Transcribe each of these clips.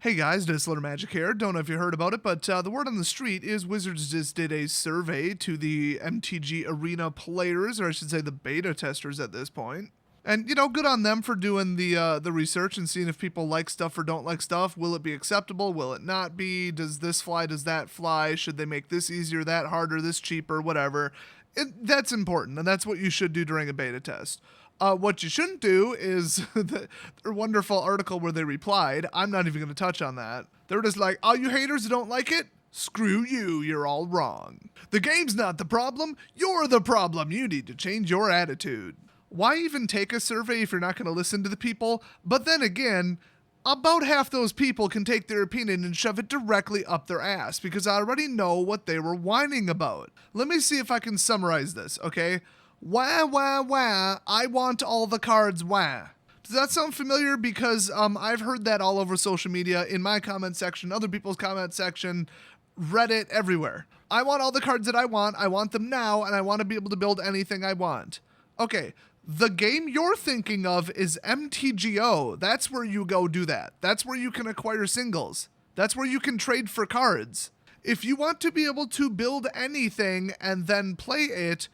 Hey guys, Disler Magic here. Don't know if you heard about it, but the word on the street is Wizards just did a survey to the MTG Arena players, or I should say the beta testers at this point. And, you know, good on them for doing the research and seeing if people like stuff or don't like stuff. Will it be acceptable? Will it not be? Does this fly? Does that fly? Should they make this easier, that harder, this cheaper, whatever? That's important, and that's what you should do during a beta test. What you shouldn't do is their wonderful article where they replied. I'm not even going to touch on that. They're just like, all you haters who don't like it, screw you, you're all wrong. The game's not the problem, you're the problem. You need to change your attitude. Why even take a survey if you're not going to listen to the people? But then again, about half those people can take their opinion and shove it directly up their ass because I already know what they were whining about. Let me see if I can summarize this, okay? Wah, wah, wah, I want all the cards, wah. Does that sound familiar? Because I've heard that all over social media, in my comment section, other people's comment section, Reddit, everywhere. I want all the cards that I want them now, and I want to be able to build anything I want. Okay, the game you're thinking of is MTGO. That's where you go do that. That's where you can acquire singles. That's where you can trade for cards. If you want to be able to build anything and then play it,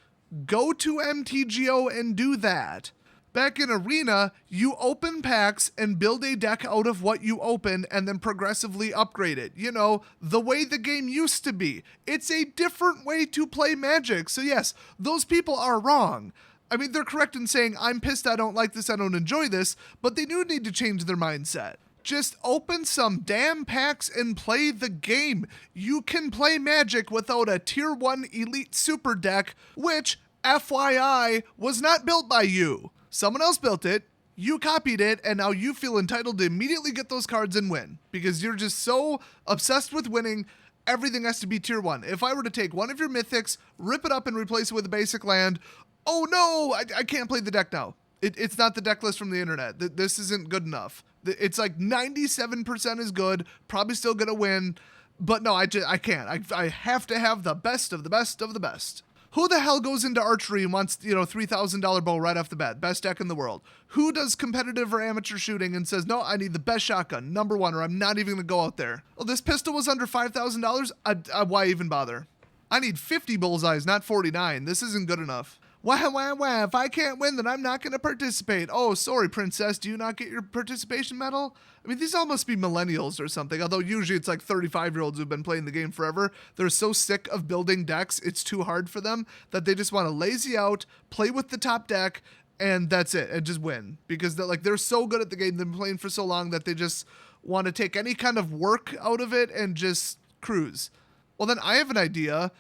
go to MTGO and do that. Back in Arena, you open packs and build a deck out of what you open and then progressively upgrade it. You know, the way the game used to be. It's a different way to play Magic. So yes, those people are wrong. I mean, they're correct in saying, I'm pissed, I don't like this, I don't enjoy this, but they do need to change their mindset. Just open some damn packs and play the game. You can play Magic without a Tier 1 Elite Super deck, which, FYI, was not built by you. Someone else built it, you copied it, and now you feel entitled to immediately get those cards and win. Because you're just so obsessed with winning, everything has to be Tier 1. If I were to take one of your Mythics, rip it up and replace it with a basic land, oh no, I can't play the deck now. It's not the deck list from the internet. This isn't good enough. It's like 97% is good, probably still gonna win, but no, I can't. I have to have the best of the best of the best. Who the hell goes into archery and wants, $3,000 bow right off the bat? Best deck in the world. Who does competitive or amateur shooting and says, no, I need the best shotgun, number one, or I'm not even gonna go out there? Oh, this pistol was under $5,000? Why even bother? I need 50 bullseyes, not 49. This isn't good enough. Wah, wah, wah, if I can't win, then I'm not going to participate. Oh, sorry, princess, do you not get your participation medal? I mean, these all must be millennials or something, although usually it's like 35-year-olds who've been playing the game forever. They're so sick of building decks, it's too hard for them, that they just want to lazy out, play with the top deck, and that's it, and just win. Because they're so good at the game, they've been playing for so long that they just want to take any kind of work out of it and just cruise. Well, then I have an idea.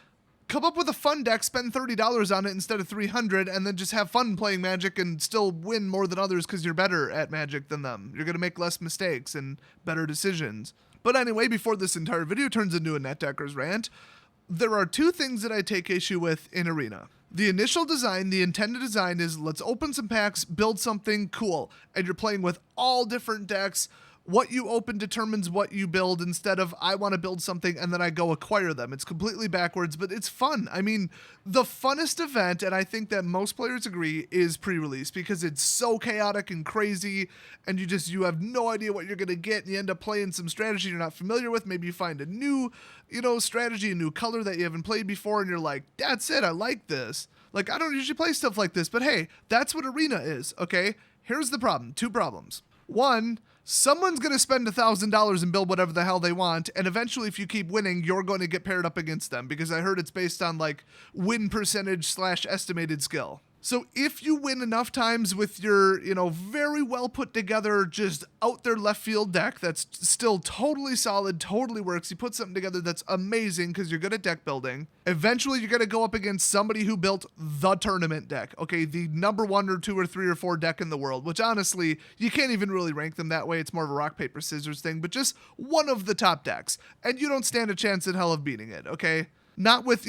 Come up with a fun deck, spend $30 on it instead of $300, and then just have fun playing Magic and still win more than others because you're better at Magic than them. You're going to make less mistakes and better decisions. But anyway, before this entire video turns into a NetDecker's rant, there are two things that I take issue with in Arena. The initial design, the intended design is let's open some packs, build something cool, and you're playing with all different decks. What you open determines what you build instead of I want to build something and then I go acquire them. It's completely backwards, but it's fun. I mean, the funnest event, and I think that most players agree, is pre-release because it's so chaotic and crazy and you have no idea what you're going to get and you end up playing some strategy you're not familiar with. Maybe you find a new, strategy, a new color that you haven't played before and you're like, that's it, I like this. Like, I don't usually play stuff like this, but hey, that's what Arena is, okay? Here's the problem. Two problems. One, someone's going to spend $1,000 and build whatever the hell they want, and eventually if you keep winning, you're going to get paired up against them, because I heard it's based on, win percentage / estimated skill. So if you win enough times with your, very well put together, just out there left field deck that's still totally solid, totally works, you put something together that's amazing because you're good at deck building, eventually you're going to go up against somebody who built the tournament deck, okay, the number 1 or 2 or 3 or 4 deck in the world, which honestly, you can't even really rank them that way, it's more of a rock, paper, scissors thing, but just one of the top decks, and you don't stand a chance in hell of beating it, okay? Not with,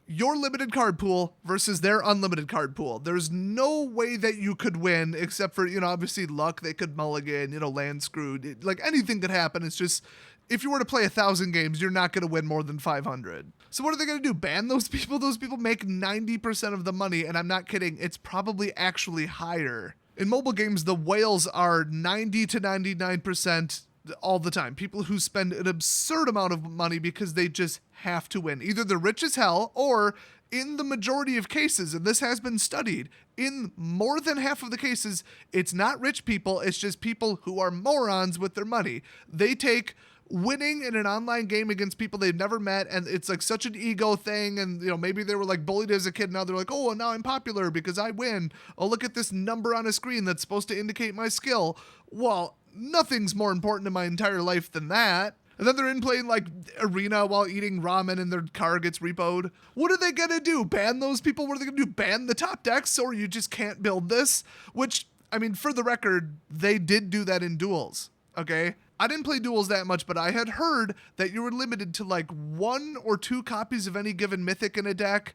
your limited card pool versus their unlimited card pool. There's no way that you could win except for, obviously luck. They could mulligan, land screwed. Anything could happen. It's just, if you were to play 1,000 games, you're not going to win more than 500. So what are they going to do? Ban those people? Those people make 90% of the money, and I'm not kidding. It's probably actually higher. In mobile games, the whales are 90 to 99% all the time. People who spend an absurd amount of money because they just have to win. Either they're rich as hell, or in the majority of cases, and this has been studied, in more than half of the cases, it's not rich people, it's just people who are morons with their money. They take winning in an online game against people they've never met, and it's like such an ego thing, and maybe they were like bullied as a kid, now they're like, oh, now I'm popular because I win. Oh, look at this number on a screen that's supposed to indicate my skill. Well, nothing's more important in my entire life than that. And then they're in playing like Arena while eating ramen and their car gets repoed. What are they gonna do? Ban those people? What are they gonna do? Ban the top decks, or you just can't build this? Which, I mean, for the record, they did do that in duels, okay? I didn't play duels that much, but I had heard that you were limited to like 1 or 2 copies of any given mythic in a deck,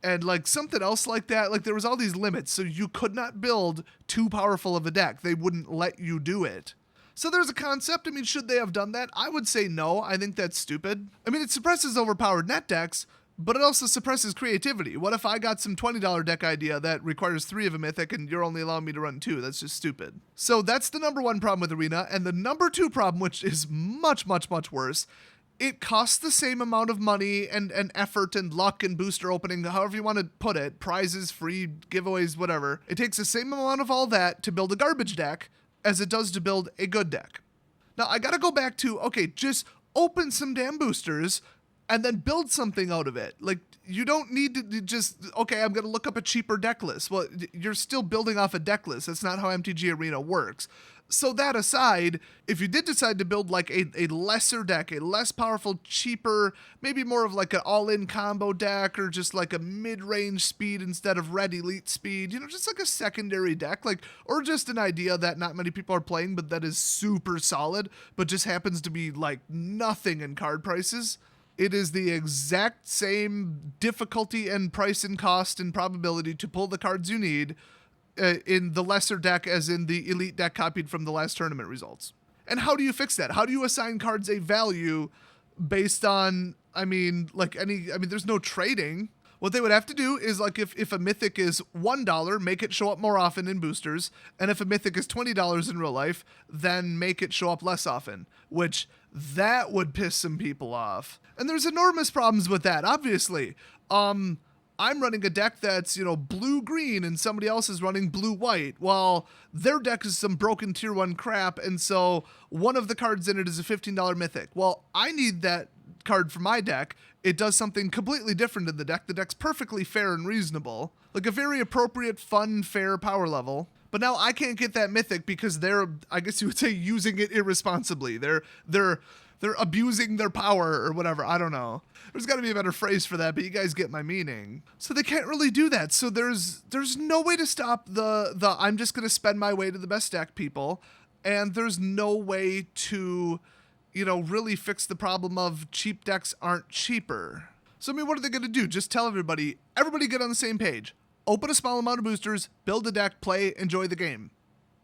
and like something else like that. Like there was all these limits, so you could not build too powerful of a deck. They wouldn't let you do it. So there's a concept. I mean, should they have done that? I would say no. I think that's stupid. I mean, it suppresses overpowered net decks, but it also suppresses creativity. What if I got some $20 deck idea that requires 3 of a mythic and you're only allowing me to run 2? That's just stupid. So that's the number 1 problem with Arena. And the number 2 problem, which is much, much, much worse, it costs the same amount of money and effort and luck and booster opening, however you want to put it, prizes, free giveaways, whatever. It takes the same amount of all that to build a garbage deck as it does to build a good deck. Now, I gotta go back to, okay, just open some damn boosters and then build something out of it. Like, you don't need to just, okay, I'm gonna look up a cheaper deck list. Well, you're still building off a deck list. That's not how MTG Arena works. So that aside, if you did decide to build like a lesser deck, a less powerful, cheaper, maybe more of like an all-in combo deck, or just like a mid-range speed instead of red elite speed, just like a secondary deck, like, or just an idea that not many people are playing, but that is super solid, but just happens to be like nothing in card prices. It is the exact same difficulty and price and cost and probability to pull the cards you need in the lesser deck as in the elite deck copied from the last tournament results. And how do you fix that? How do you assign cards a value based on, there's no trading. What they would have to do is, like, if a mythic is $1, make it show up more often in boosters, and if a mythic is $20 in real life, then make it show up less often, which that would piss some people off. And there's enormous problems with that, obviously. I'm running a deck that's, blue-green, and somebody else is running blue-white. Well, their deck is some broken tier 1 crap, and so one of the cards in it is a $15 mythic. Well, I need that card for my deck. It does something completely different in the deck. The deck's perfectly fair and reasonable. Like a very appropriate, fun, fair power level. But now I can't get that mythic because they're, I guess you would say, using it irresponsibly. They're abusing their power or whatever. I don't know. There's got to be a better phrase for that, but you guys get my meaning. So they can't really do that. So there's no way to stop the I'm just going to spend my way to the best deck people. And there's no way to, really fix the problem of cheap decks aren't cheaper. So, what are they going to do? Just tell everybody get on the same page. Open a small amount of boosters, build a deck, play, enjoy the game.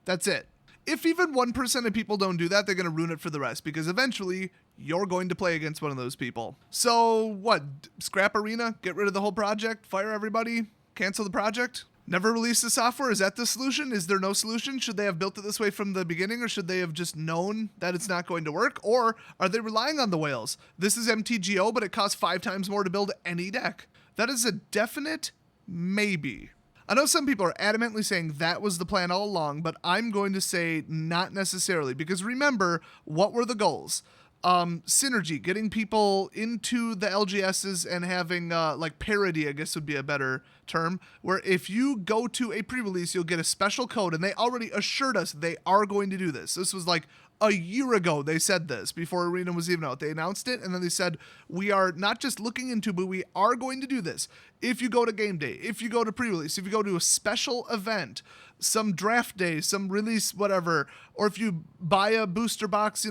That's it. If even 1% of people don't do that, they're going to ruin it for the rest, because eventually you're going to play against one of those people. So what? Scrap Arena? Get rid of the whole project? Fire everybody? Cancel the project? Never release the software? Is that the solution? Is there no solution? Should they have built it this way from the beginning, or should they have just known that it's not going to work? Or are they relying on the whales? This is MTGO, but it costs 5 times more to build any deck. That is a definite maybe. I know some people are adamantly saying that was the plan all along, but I'm going to say not necessarily, because remember, what were the goals? Synergy, getting people into the LGSs and having like parity, I guess would be a better term, where if you go to a pre-release, you'll get a special code, and they already assured us they are going to do this. This was like a year ago they said this, before Arena was even out. They announced it, and then they said, we are not just looking into, but we are going to do this. If you go to game day, if you go to pre-release, if you go to a special event, some draft day, some release, whatever, or if you buy a booster box,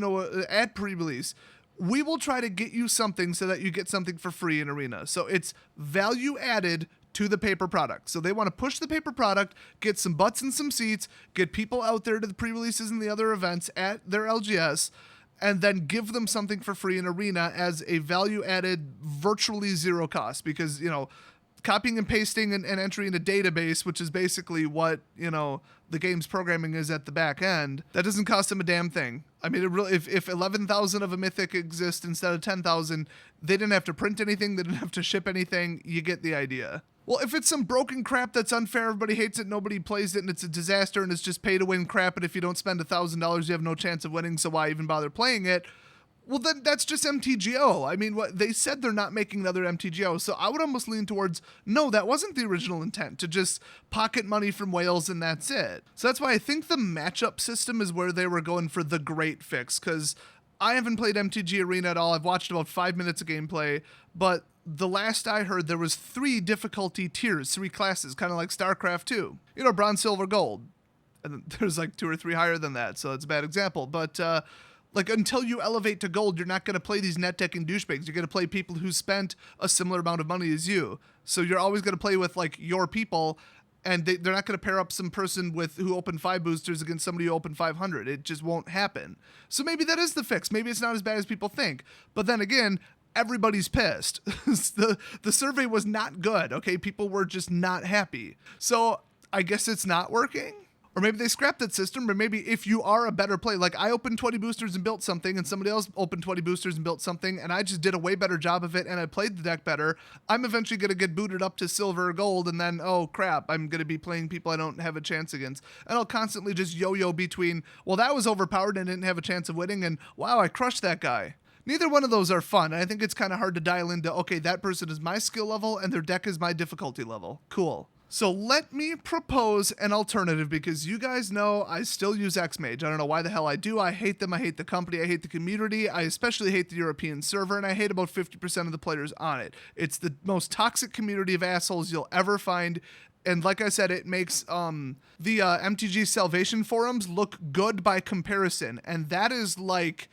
at pre-release, we will try to get you something so that you get something for free in Arena. So it's value added to the paper product. So they want to push the paper product, get some butts and some seats, get people out there to the pre-releases and the other events at their LGS, and then give them something for free in Arena as a value-added, virtually zero cost. Because, copying and pasting and entering a database, which is basically what, the game's programming is at the back end, that doesn't cost them a damn thing. I mean, it really, if 11,000 of a mythic exists instead of 10,000, they didn't have to print anything, they didn't have to ship anything, you get the idea. Well, if it's some broken crap that's unfair, everybody hates it, nobody plays it, and it's a disaster, and it's just pay-to-win crap, and if you don't spend $1,000, you have no chance of winning, so why even bother playing it? Well, then that's just MTGO. I mean, what they said they're not making another MTGO, so I would almost lean towards, no, that wasn't the original intent, to just pocket money from whales and that's it. So that's why I think the matchup system is where they were going for the great fix, because I haven't played MTG Arena at all. I've watched about 5 minutes of gameplay, but the last I heard, there was 3 difficulty tiers, 3 classes, kind of like StarCraft 2. You know, bronze, silver, gold. And there's like 2 or 3 higher than that, so it's a bad example. But, like, until you elevate to gold, you're not going to play these net decking douchebags. You're going to play people who spent a similar amount of money as you. So you're always going to play with, like, your people, and they're not going to pair up some person who opened 5 boosters against somebody who opened 500. It just won't happen. So maybe that is the fix. Maybe it's not as bad as people think. But then again, everybody's pissed. The survey was not good, okay? People were just not happy. So I guess it's not working? Or maybe they scrapped that system, or maybe if you are a better player, like I opened 20 boosters and built something, and somebody else opened 20 boosters and built something, and I just did a way better job of it, and I played the deck better, I'm eventually going to get booted up to silver or gold, and then, oh crap, I'm going to be playing people I don't have a chance against. And I'll constantly just yo-yo between, well, that was overpowered and didn't have a chance of winning, and wow, I crushed that guy. Neither one of those are fun. I think it's kind of hard to dial into, okay, that person is my skill level, and their deck is my difficulty level. Cool. So let me propose an alternative, because you guys know I still use Xmage. I don't know why the hell I do. I hate them. I hate the company. I hate the community. I especially hate the European server, and I hate about 50% of the players on it. It's the most toxic community of assholes you'll ever find. And like I said, it makes the MTG Salvation forums look good by comparison. And that is like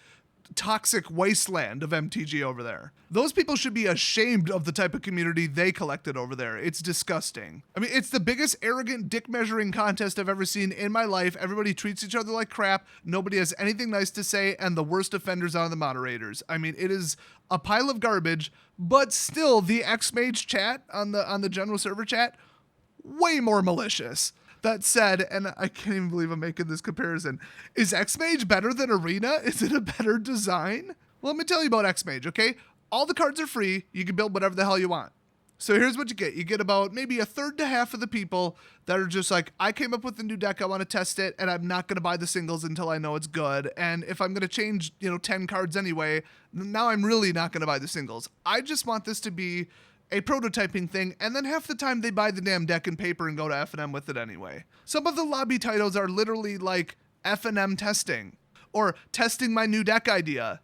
toxic wasteland of MTG over there. Those people should be ashamed of the type of community they collected over there. It's disgusting. I mean, it's the biggest arrogant dick measuring contest I've ever seen in my life. Everybody treats each other like crap. Nobody has anything nice to say, and the worst offenders are the moderators. I mean, it is a pile of garbage, but still the Xmage chat on the general server chat, way more malicious. That said, and I can't even believe I'm making this comparison, is Xmage better than Arena? Is it a better design? Well, let me tell you about Xmage, okay? All the cards are free. You can build whatever the hell you want. So here's what you get. You get about maybe a third to half of the people that are just like, I came up with a new deck, I want to test it, and I'm not going to buy the singles until I know it's good. And if I'm going to change, 10 cards anyway, now I'm really not going to buy the singles. I just want this to be a prototyping thing, and then half the time they buy the damn deck and paper and go to F&M with it anyway. Some of the lobby titles are literally like F&M testing, or testing my new deck idea,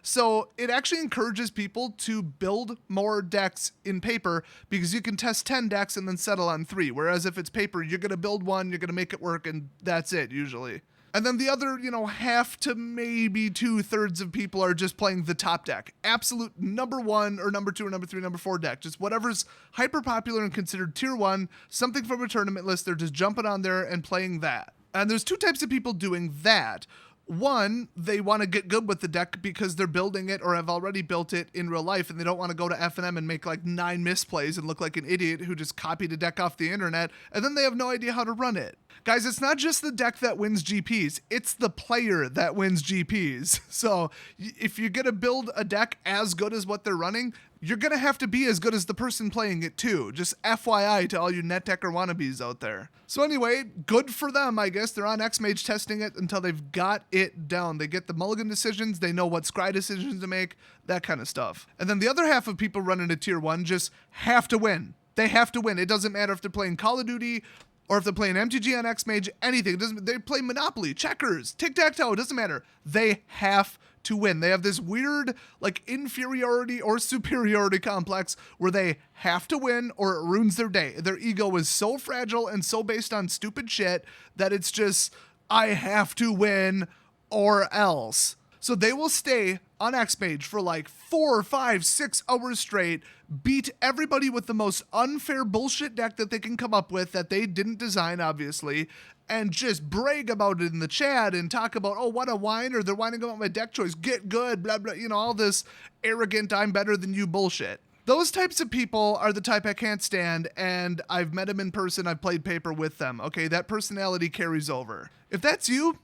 So it actually encourages people to build more decks in paper, because you can test 10 decks and then settle on 3. Whereas if it's paper, you're going to build one, you're going to make it work, and that's it usually. And then the other, half to maybe 2/3 of people are just playing the top deck. Absolute number 1 or number 2 or number 3, number 4 deck. Just whatever's hyper popular and considered tier 1, something from a tournament list. They're just jumping on there and playing that. And there's 2 types of people doing that. One, they want to get good with the deck because they're building it or have already built it in real life, and they don't want to go to F&M and make like 9 misplays and look like an idiot who just copied a deck off the internet, and then they have no idea how to run it. Guys, it's not just the deck that wins GPs, it's the player that wins GPs. So if you're going to build a deck as good as what they're running, you're going to have to be as good as the person playing it too. Just FYI to all you NetDecker wannabes out there. So anyway, good for them, I guess. They're on Xmage testing it until they've got it down. They get the mulligan decisions, they know what scry decisions to make, that kind of stuff. And then the other half of people running to tier 1 just have to win. They have to win. It doesn't matter if they're playing Call of Duty or if they're playing MTG on Xmage, anything. They play Monopoly, checkers, tic-tac-toe, it doesn't matter. They have to win. They have this weird like inferiority or superiority complex where they have to win or it ruins their day. Their ego is so fragile and so based on stupid shit that it's just, I have to win or else. So they will stay on Xmage for like 4, 5, 6 hours straight, beat everybody with the most unfair bullshit deck that they can come up with that they didn't design, obviously, and just brag about it in the chat and talk about, oh, what a whiner, they're whining about my deck choice, get good, blah, blah, all this arrogant, I'm better than you bullshit. Those types of people are the type I can't stand, and I've met them in person, I've played paper with them, okay? That personality carries over. If that's you,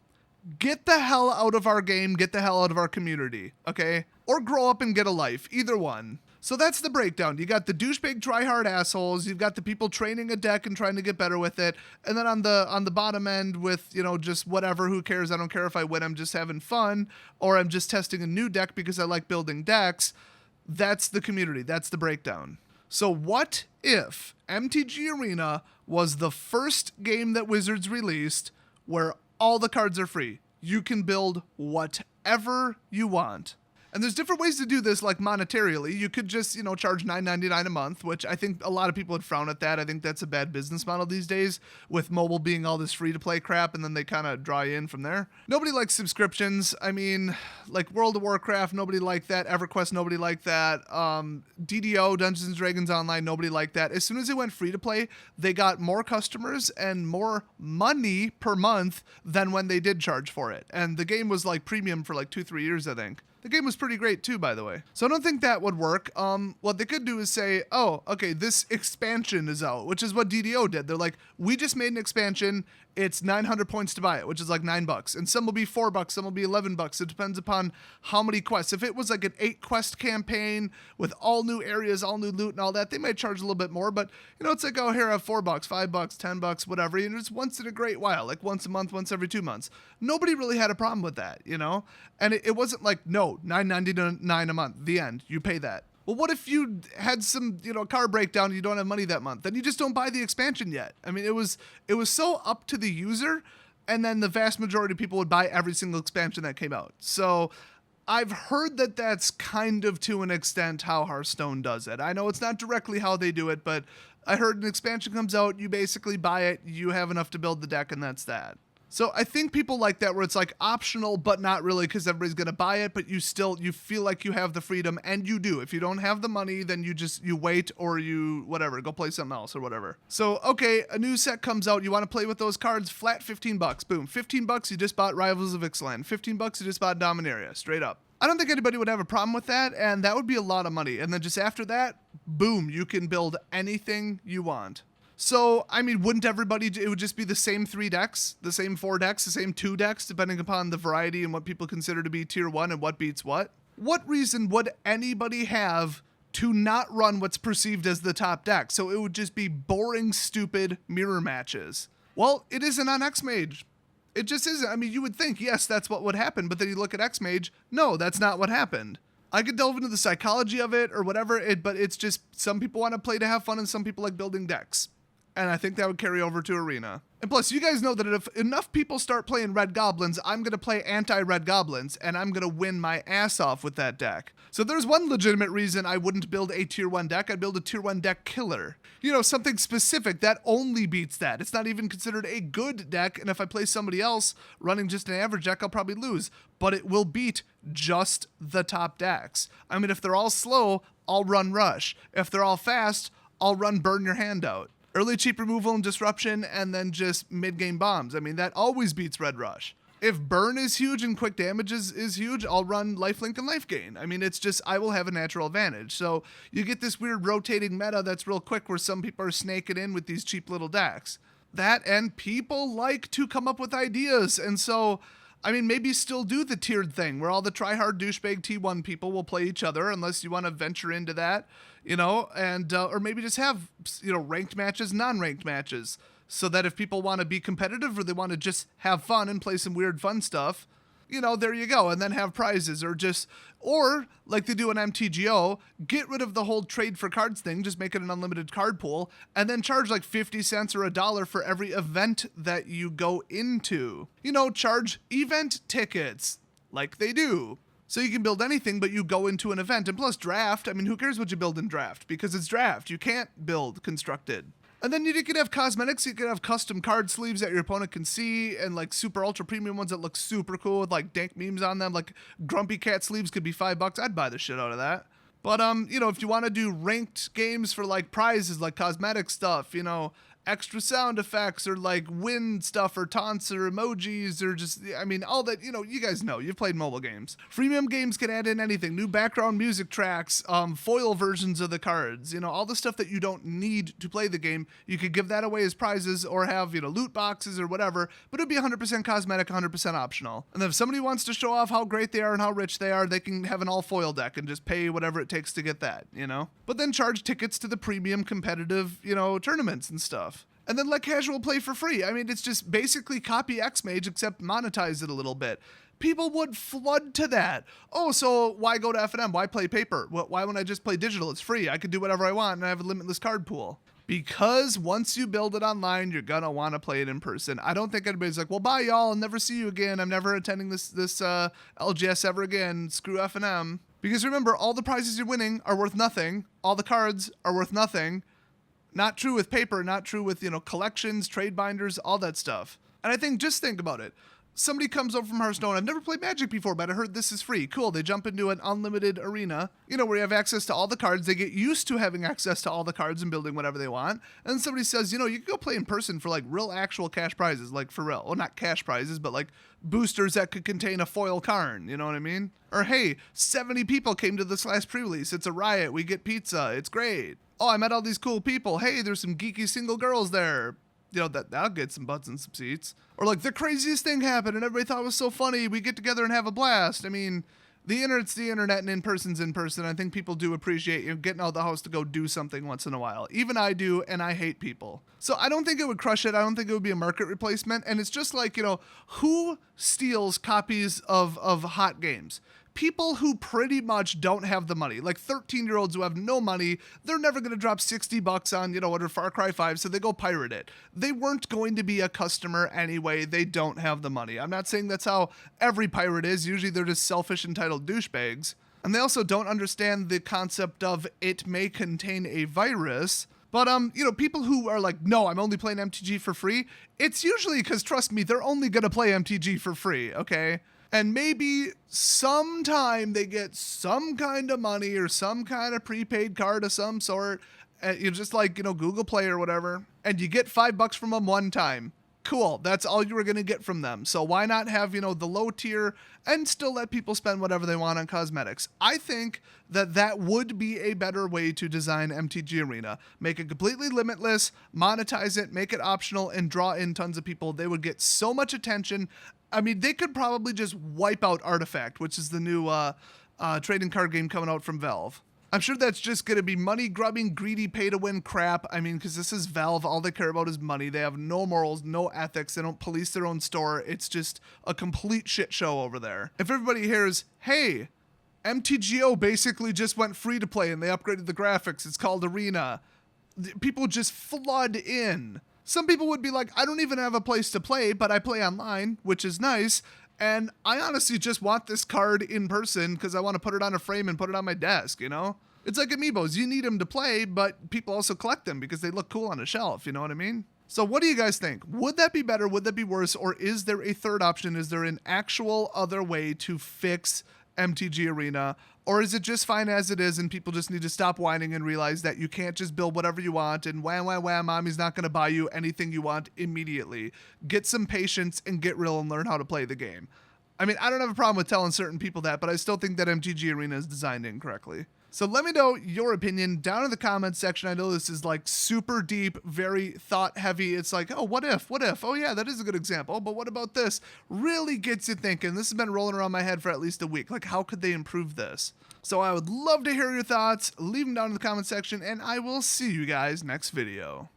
get the hell out of our game, get the hell out of our community, okay? Or grow up and get a life, either one. So that's the breakdown. You got the douchebag tryhard assholes, you've got the people training a deck and trying to get better with it, and then on the bottom end with, you know, just whatever, who cares, I don't care if I win, I'm just having fun, or I'm just testing a new deck because I like building decks. That's the community, that's the breakdown. So what if MTG Arena was the first game that Wizards released where all the cards are free? You can build whatever you want. And there's different ways to do this, like monetarily. You could just, you know, charge $9.99 a month, which I think a lot of people would frown at that. I think that's a bad business model these days, with mobile being all this free-to-play crap, and then they kind of draw you in from there. Nobody likes subscriptions. I mean, like World of Warcraft, nobody liked that. EverQuest, nobody liked that. DDO, Dungeons & Dragons Online, nobody liked that. As soon as it went free-to-play, they got more customers and more money per month than when they did charge for it. And the game was like premium for like 2-3 years, I think. The game was pretty great too, by the way. So I don't think that would work. What they could do is say, oh, okay, this expansion is out, which is what DDO did. They're like, we just made an expansion. It's 900 points to buy it, which is like $9. And some will be $4, some will be $11. It depends upon how many quests. If it was like an 8-quest campaign with all new areas, all new loot and all that, they might charge a little bit more. But, you know, it's like, oh, here I have $4, $5, $10, whatever. And it's once in a great while, like once a month, once every 2 months. Nobody really had a problem with that, you know? And it wasn't like, no, $9.99 a month, the end. You pay that. Well, what if you had some, you know, car breakdown and you don't have money that month? Then you just don't buy the expansion yet. I mean, it was so up to the user, and then the vast majority of people would buy every single expansion that came out. So I've heard that that's kind of to an extent how Hearthstone does it. I know it's not directly how they do it, but I heard an expansion comes out, you basically buy it, you have enough to build the deck, and that's that. So I think people like that where it's like optional, but not really because everybody's going to buy it, but you feel like you have the freedom, and you do. If you don't have the money, then you wait, or you, whatever, go play something else or whatever. So, okay, a new set comes out. You want to play with those cards? Flat $15. Boom. $15, you just bought Rivals of Ixalan. $15, you just bought Dominaria. Straight up. I don't think anybody would have a problem with that, and that would be a lot of money. And then just after that, boom, you can build anything you want. So, I mean, wouldn't everybody, it would just be the same 3 decks, the same 4 decks, the same 2 decks, depending upon the variety and what people consider to be tier 1 and what beats what? What reason would anybody have to not run what's perceived as the top deck? So it would just be boring, stupid mirror matches. Well, it isn't on Xmage. It just isn't. I mean, you would think, yes, that's what would happen, but then you look at Xmage, no, that's not what happened. I could delve into the psychology of it or whatever, but it's just some people want to play to have fun and some people like building decks. And I think that would carry over to Arena. And plus, you guys know that if enough people start playing Red Goblins, I'm going to play anti-Red Goblins, and I'm going to win my ass off with that deck. So there's one legitimate reason I wouldn't build a tier 1 deck. I'd build a tier 1 deck killer. You know, something specific that only beats that. It's not even considered a good deck, and if I play somebody else running just an average deck, I'll probably lose. But it will beat just the top decks. I mean, if they're all slow, I'll run Rush. If they're all fast, I'll run Burn Your Hand Out. Early cheap removal and disruption, and then just mid-game bombs. I mean, that always beats Red Rush. If burn is huge and quick damage is huge, I'll run lifelink and life gain. I mean, it's just, I will have a natural advantage. So you get this weird rotating meta that's real quick where some people are snaking in with these cheap little decks. That, and people like to come up with ideas. And so, I mean, maybe still do the tiered thing where all the tryhard douchebag T1 people will play each other unless you want to venture into that, you know, and or maybe just have, you know, ranked matches, non-ranked matches, so that if people want to be competitive or they want to just have fun and play some weird fun stuff, you know, there you go, and then have prizes, or like they do in MTGO, get rid of the whole trade for cards thing, just make it an unlimited card pool, and then charge like 50 cents or $1 for every event that you go into. You know, charge event tickets, like they do. So you can build anything, but you go into an event. And plus draft, I mean, who cares what you build in draft? Because it's draft, you can't build constructed. And then you could have cosmetics, you could have custom card sleeves that your opponent can see, and like super ultra premium ones that look super cool with like dank memes on them, like Grumpy Cat sleeves could be $5. I'd buy the shit out of that. But you know, if you want to do ranked games for like prizes, like cosmetic stuff, you know, extra sound effects or like wind stuff or taunts or emojis or just, I mean, all that, you guys know, you've played mobile games. Freemium games can add in anything, new background music tracks, foil versions of the cards, all the stuff that you don't need to play the game. You could give that away as prizes or have, loot boxes or whatever, but it'd be 100% cosmetic, 100% optional. And then if somebody wants to show off how great they are and how rich they are, they can have an all foil deck and just pay whatever it takes to get that, But then charge tickets to the premium competitive, tournaments and stuff. And then let casual play for free. I mean, it's just basically copy Xmage except monetize it a little bit. People would flood to that. Oh, so why go to F&M? Why play paper? Why wouldn't I just play digital? It's free. I could do whatever I want and I have a limitless card pool. Because once you build it online, you're gonna want to play it in person. I don't think anybody's like, well, bye y'all, I'll never see you again. I'm never attending this LGS ever again. Screw F&M. Because remember, all the prizes you're winning are worth nothing. All the cards are worth nothing. Not true with paper, not true with, collections, trade binders, all that stuff. And I think, just think about it. Somebody comes over from Hearthstone. I've never played Magic before, but I heard this is free. Cool. They jump into an unlimited arena, where you have access to all the cards. They get used to having access to all the cards and building whatever they want. And then somebody says, you can go play in person for like real actual cash prizes, like for real. Well, not cash prizes, but like boosters that could contain a foil Karn. You know what I mean? Or hey, 70 people came to this last pre-release. It's a riot. We get pizza. It's great. Oh, I met all these cool people. Hey, there's some geeky single girls there. That'll get some butts and some seats. Or like the craziest thing happened and everybody thought it was so funny. We get together and have a blast. I mean, the internet's the internet and in person's in person. I think people do appreciate getting out of the house to go do something once in a while. Even I do, and I hate people. So I don't think it would crush it. I don't think it would be a market replacement. And it's just like, who steals copies of hot games? People who pretty much don't have the money, like 13-year-olds who have no money. They're never going to drop $60 on, what, Far Cry 5, so they go pirate it. They weren't going to be a customer anyway. They don't have the money. I'm not saying that's how every pirate is. Usually they're just selfish, entitled douchebags. And they also don't understand the concept of it may contain a virus. But, people who are like, no, I'm only playing MTG for free, it's usually because, trust me, they're only going to play MTG for free, okay? And maybe sometime they get some kind of money or some kind of prepaid card of some sort. Just like, Google Play or whatever. And you get $5 from them one time. Cool. That's all you were going to get from them. So why not have, the low tier and still let people spend whatever they want on cosmetics? I think that would be a better way to design MTG Arena. Make it completely limitless, monetize it, make it optional, and draw in tons of people. They would get so much attention. I mean, they could probably just wipe out Artifact, which is the new trading card game coming out from Valve. I'm sure that's just going to be money-grubbing, greedy, pay-to-win crap. I mean, because this is Valve. All they care about is money. They have no morals, no ethics. They don't police their own store. It's just a complete shit show over there. If everybody hears, hey, MTGO basically just went free to play and they upgraded the graphics. It's called Arena. People just flood in. Some people would be like, I don't even have a place to play, but I play online, which is nice. And I honestly just want this card in person because I want to put it on a frame and put it on my desk, It's like amiibos. You need them to play, but people also collect them because they look cool on a shelf, you know what I mean? So what do you guys think? Would that be better? Would that be worse? Or is there a third option? Is there an actual other way to fix MTG Arena? Or is it just fine as it is and people just need to stop whining and realize that you can't just build whatever you want and wham, wham, wham, mommy's not going to buy you anything you want immediately. Get some patience and get real and learn how to play the game. I mean, I don't have a problem with telling certain people that, but I still think that MTG Arena is designed incorrectly. So let me know your opinion down in the comments section. I know this is like super deep, very thought heavy. It's like, oh, what if? Oh yeah, that is a good example. But what about this? Really gets you thinking. This has been rolling around my head for at least a week. Like, how could they improve this? So I would love to hear your thoughts. Leave them down in the comment section and I will see you guys next video.